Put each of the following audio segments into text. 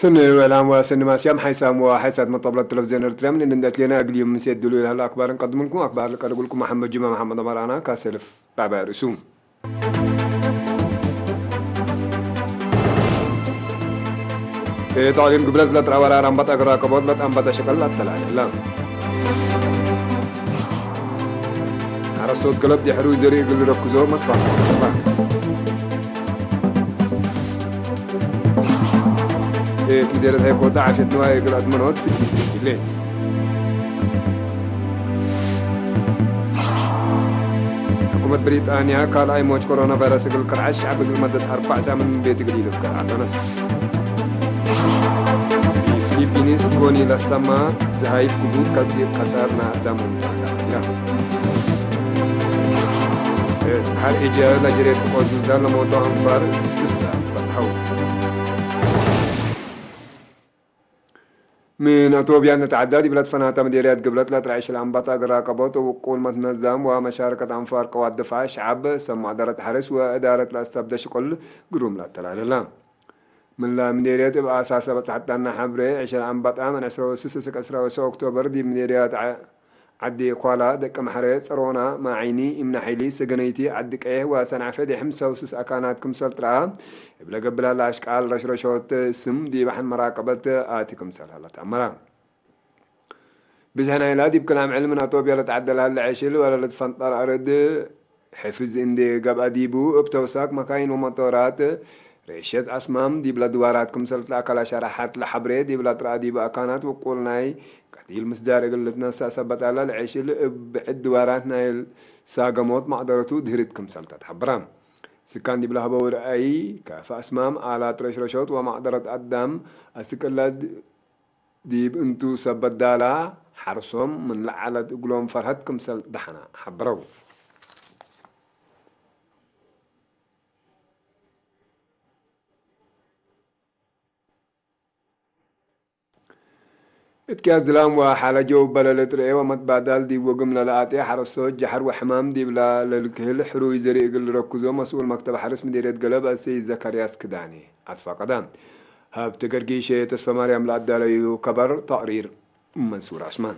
سنة والعام وسينما سيام حيسام وحيسات مطبلة التلفزيون الارتريا من ندات لنا قليل من سيد دلوي هالأخبار نقدم لكم أخبار لك أقول لكم محمد جمعة محمد أمرانا كاسلف بابا رسوم. تعليم قبلت لا ترى ولا رمبت أقرأ كبود لا تنبت شكل لا تلا لا. على الصوت قلب دي حروي زري قل ركزوا ما تفهم. مديرة هيك وضع عشان نوايا يقول أدمنوت في الليل. حكومة بريطانيا قال أي موج كورونا فيروس يقول كرعش شعب لمدة 4 ساعات من بيت قليل بكرعتنا. فيلبينيس كوني للسما زهايف كبوت كثير خسرنا دمهم. هل إجازة لجريت قوزنزال لموضوع أنفار سسا بس حول. من أتوبيا نتعدد بلاد فناتا مديريات قبلت لا تعيش الأنبطة قراقبات وقول متنظم ومشاركة أنفار قوات دفاع شعب سمع إدارة حرس وإدارة الأسبدة شقل قروم لا تلال من لا مديريات بأساسا بس حتى أن حبري عيش الأنبطة من 16 أكتوبر دي مديريات عدي قوالا دك محريت رونا ما عيني إمنا حيلي سجنيتي عدك إيه وسنع فدي حمسة وسس أكانات كم سلطرة بلا قبل لا أشكال رشرشوت سم دي بحن مراقبة آتكم سلالة أمرا بزهنا يلادي بكلام علمنا طوبيا لتعدل هالعيشل ولا لتفنطر أرد حفظ إندي قب أديبو ابتوساك مكاين ومطورات ريشت أسمام دي بلا دواراتكم سلطة كلا شرحات لحبري دي بلا ترادي بأكانات وقولناي كثير مصدر قلتنا سبت على العيش بعد دواراتنا الساقموت مقدرتو دهرتكم سلطة حبرام سكان دي بلا هبور أي كاف أسمام على ترشرشوت ومقدرة قدام أسكالد دي بنتو سبت دالا حرصهم من لعلة قلوم فرهتكم سلطة دحنا حبرو اتكاز زلام وحالة جو بلا لترئي ومتبادل دي وقم للآتي حرصوت جحر وحمام دي بلا للكهل حروي زري قل ركزو مسؤول مكتب حرس مديرية قلب السيد زكرياس كداني أطفى قدام هاب تقرقيشة تسفى مريم العدالة كبر تقرير منصور عثمان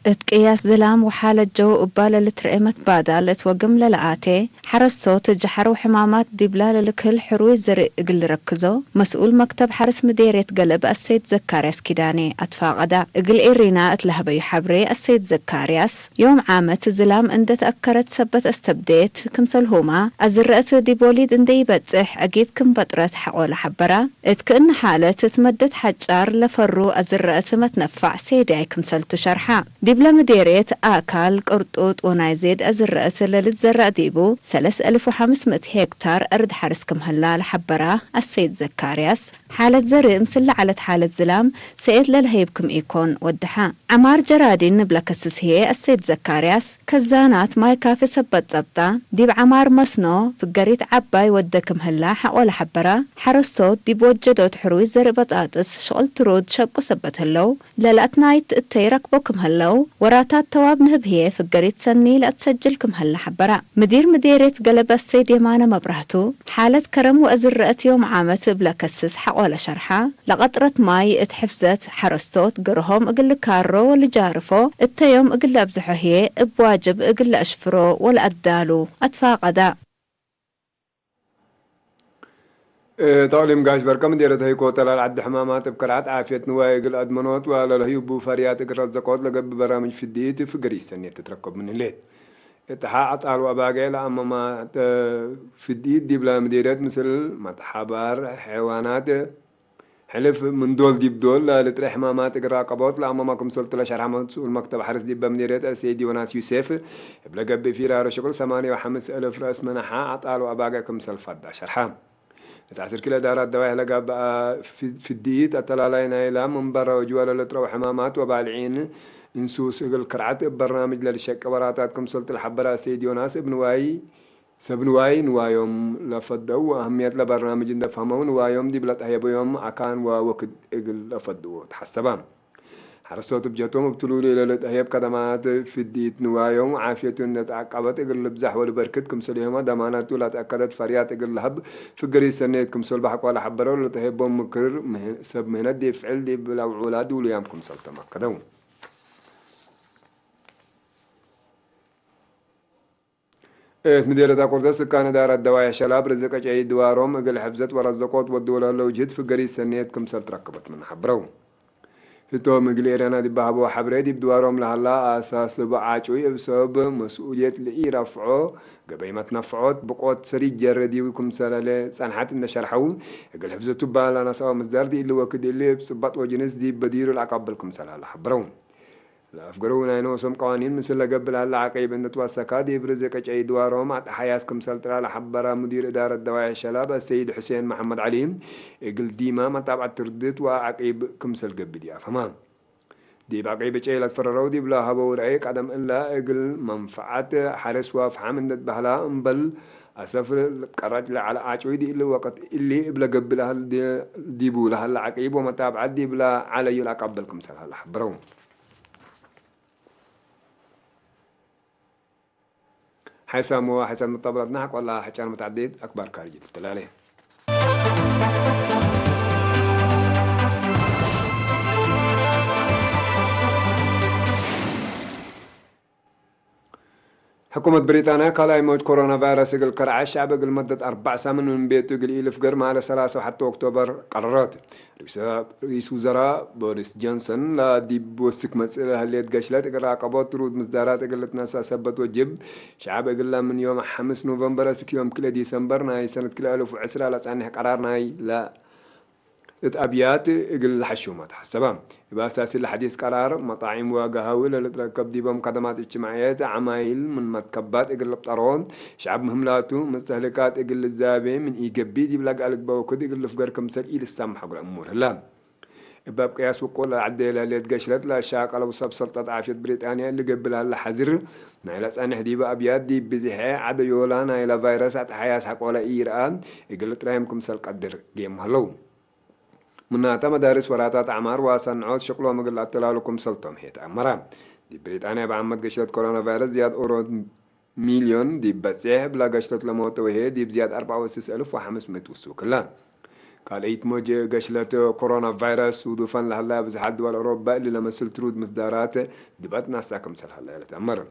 اتقياس زلام وحالة جو قبالة لترقمت بادالت وقم للآتي حرستو تجحر وحمامات ديبلا للكل حروي زرق اقل ركزو مسؤول مكتب حرس مديرية قلب السيد زكارياس كداني اتفاقدا اقل إيرينا اتلهبي حبري السيد زكارياس يوم عامت زلام اندت اكرت سبت استبديت كمسلهوما ازرقت ديبوليد اندي بتح اقيد كم بطرت حقول حبرا اتكأن حالة تتمدد حجار لفرو ازرقت متنفع سيداي كمسل تشرحا بلا مديرية آكال قرطوط ونايزيد أزرقت للتزرق ديبو 3500 هكتار أرد حرسكم هلا لحبرا السيد زكارياس حالة زرق مسلة على حالة زلام سيد للهيبكم إيكون ودحا عمار جرادين بلا كسس هي السيد زكارياس كزانات ما يكافي سبت زبطة ديب عمار مسنو فقريت عباي ودكم هلا حق ولا حبرا حرستوت ديب وجدوت حروي زرق بطاطس شغل ترود شبكو سبت هلو للأتنايت التيرك بوكم هلو وراتات تواب نهبهيه فقريت سني لأتسجلكم هلا حبرا مدير مديرية قلب السيد يمانا مبرهتو حالة كرم وأزرقت يوم عامت بلا كسس حق ولا شرحة لقطرة ماي اتحفزت حرستوت قرهم اقل كارو واللي جارفو التيوم اقل ابزحو هي بواجب اقل اشفرو ولا ادالو اتفاقدا تعلم قاش بركة مديرة هيكو تلا عد حمامات بكرات عافية نوايق الأدمنوت ولا لهيبو فريات الرزقات لقب برامج في الديت في قريس سنية تتركب من الليل اتحاعت على وباقي لأما ما في الديت دي بلا مديرات مثل متحبار حيوانات حلف من دول ديب دول لتري حمامات الراقبات لأما ما كم سلطة لشرح مسؤول مكتب حرس ديب بمديرية السيدي وناس يوسف بلا قب في رار شغل 58,000 رأس منحة عطال وأباقي كم سلفات شرحام تعسر كل دارات دواء لقى بقى في الديت أتلالين إلى من برا وجوال لترو حمامات وبالعين نسوس الكرعات برنامج للشك وراتاتكم سلطة الحبرة سيدي وناس ابن واي سبن واي نوايوم لفدو أهمية لبرنامج نفهمون نوايوم دي بلات هيبو يوم أكان ووقت إقل لفدو تحسبان حرصوت بجاتهم بتلولي للهيب كدمات في الديت نوايوم عافية نتعقبت اقل بزح ولا بركتكم سليما دمانات ولا تأكدت فريات اقل هب في قري سنيتكم سل بحق ولا حبروا ولا تهيبهم مكر سب مهند دي فعل دي بلا اولاد وليامكم سلطما كدوم مديرة دا سكان دار الدوايا شلاب رزقة جاي دوارهم اقل حفزت ورزقوت والدولة لو جد في قري سنيتكم سل تركبت من حبروا هتو مقليرنا دي بابو حبري دي بدوارهم لهلا أساس لبعاجوي بسبب مسؤولية اللي رفعه قبل ما تنفعوت بقوت سري جردي ويكم سلالة سانحات إن شرحون قال حفظتوا بالا أنا سوا مصدر دي اللي وكد اللي بسبط وجنس دي بديروا العقاب لكم سلالة حبرون لا أفقرونا إنه سم قوانين مثل قبل هلا عقيب إن توسكا دي برزق أي دوارهم عت حياسكم سلطرة لحبرة مدير إدارة الدواعي الشلاب السيد حسين محمد عليم يقول ديما ما تابع تردد وعقيب كمسل قبل دي أفهمان دي بعقيبة شيء لا تفرروا دي بلا هبا ورأيك عدم إلا إقل منفعات حارس وافحام إن بهلا بل أسفر القرار على عاشوي دي اللي وقت اللي بلا قبل هال دي بولا هلا عقيب وما تابع دي بلا على يلا قبلكم سال هلا حبرون حيسامو حسن مطبلت نحك ولا حكان متعدد أكبر كارجي تلالي حكومة بريطانيا قال موت كورونا فيروس يقل كرع الشعب يقل مدة 4 سنين من بيته يقل إلف قرم على 3 وحتى أكتوبر قرارات رئيس وزراء بوريس جونسون لا دي بوسك مسألة اللي تقشلت يقل راقبات ترود مصدارات يقل ناسا سبت وجب شعب يقل من يوم 5 نوفمبر سك يوم كل ديسمبر ناي سنة كل 1010 لسعنه قرار ناي لا أبيات يقل حشومات حسبام يبقى أساسي الحديث قرار مطاعم وقهاوي للتركب ديبهم خدمات اجتماعيات عمايل من متكبات يقل الطرون شعب مهملاته مستهلكات يقل الزابي من إيجابي دي بلاق ألق بوكد يقل فقر كمسل إلى السمح والأمور هلا يبقى بقياس وقول العديلة اللي تقشلت لا شاق على وصف سلطة عافية بريطانيا اللي قبلها الحزر نايلس أنا هديبة أبيات دي بزحي عدا يولانا إلى فيروسات حياس حق ولا إيران يقل ترايمكم سل قدر جيم هلو مناتا مدارس وراتات عمار وصنعات شغل ومقلات تلالكم سلطم هيت أمرا دي بريطانيا بعمد قشرة كورونا فيروس زياد أورو مليون دي بسيح بلا قشرة لموت وهي دي بزياد 64,500 وسوق لا قال ايت موجة قشرة كورونا فيروس ودوفان لهلا بزحاد دول أوروبا اللي لما سلترود مصدارات دي باتنا ساكم سل هلا أمرا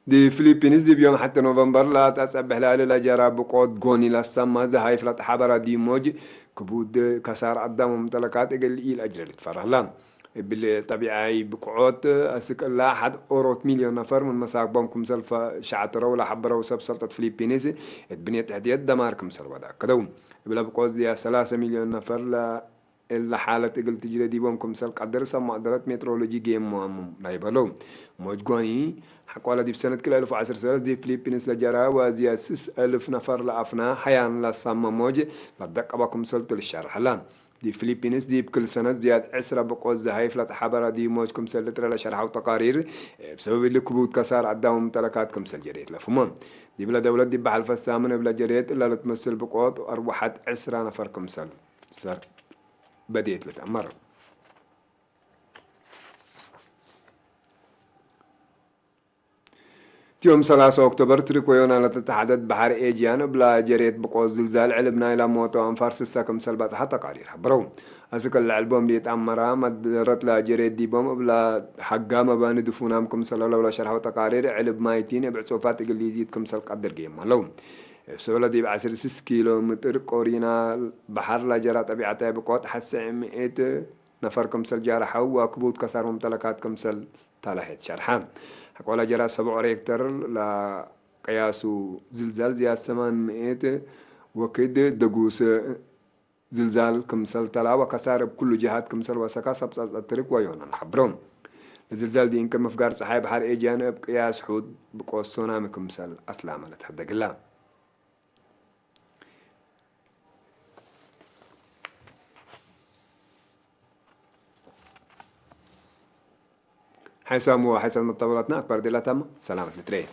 دي فلبينيز دي بيوم حتى نوفمبر لا تسبح لالي لا جرى بقود غوني لا سما زهاي فلات حبرا دي موج كبود كسار قدام ممتلكات اقل ايل اجر تفرح لان بالطبيعي بقعود اسك لا حد اورو مليون نفر من مساقبهم سلفا شعترا ولا حبرا وسب سلطة فلبينيز اتبنيت تهديد دماركم سلوا دا كدوم بلا بقود دي 3 مليون نفر لا إلا حالة تقل تجري دي بومكم سل قدر سما قدرت مترولوجي جيم مهم لا يبالو موج غوني حقولا دي بسنة كل 1010 سنة دي فلبينيس لجرا وزي 6,000 نفر لأفنا حيان لا سما موج لدق أباكم سلط للشرح لان دي فلبينيس دي بكل سنة زياد 10 بقوة زهايف لتحبرا دي موجكم سلتر لشرح وتقارير بسبب اللي كبوت كسار عداهم ممتلكاتكم سل جريت لفهمون دي بلا دولة دي بحلف السامنة بلا جريت إلا لتمثل بقوة أربحت 10 نفركم سل بديت لتأمر يوم 3 أكتوبر تركويونا لتتحدد بحر إيجيان بلا جريت بقوة زلزال علبنا إلى موتو أنفار سكم سلباس حتى قارير برو أسك العلبوم دي تأمرا مدرت لا جريت دي بوم بلا حقا ما بان دفونامكم سلالة ولا شرح وتقارير علب مايتين بعصوفات اللي يزيدكم سل قدر جيم هلو سولا دي بعشر 6 كيلومتر قورينا بحر لا جرى طبيعتها بقوة حسع 100 نفركم سل جارحة وكبوت كسر ممتلكاتكم سل تلاحيت شرحان حقولا جرى 7 ريكتر لا قياسو زلزال زي 800 وكد دقوس زلزال كمسل تلا وكسر بكل جهات كمسل وسكا سبت الطريق ويونا حبرون الزلزال دي إنكم مفقار صحيح بحر إيجيان بقياس حود بقوة سونامي كمسل أتلامة لتحدق الله حيسامو حيسام الطاولات أكبر دي لا تم سلامة مترين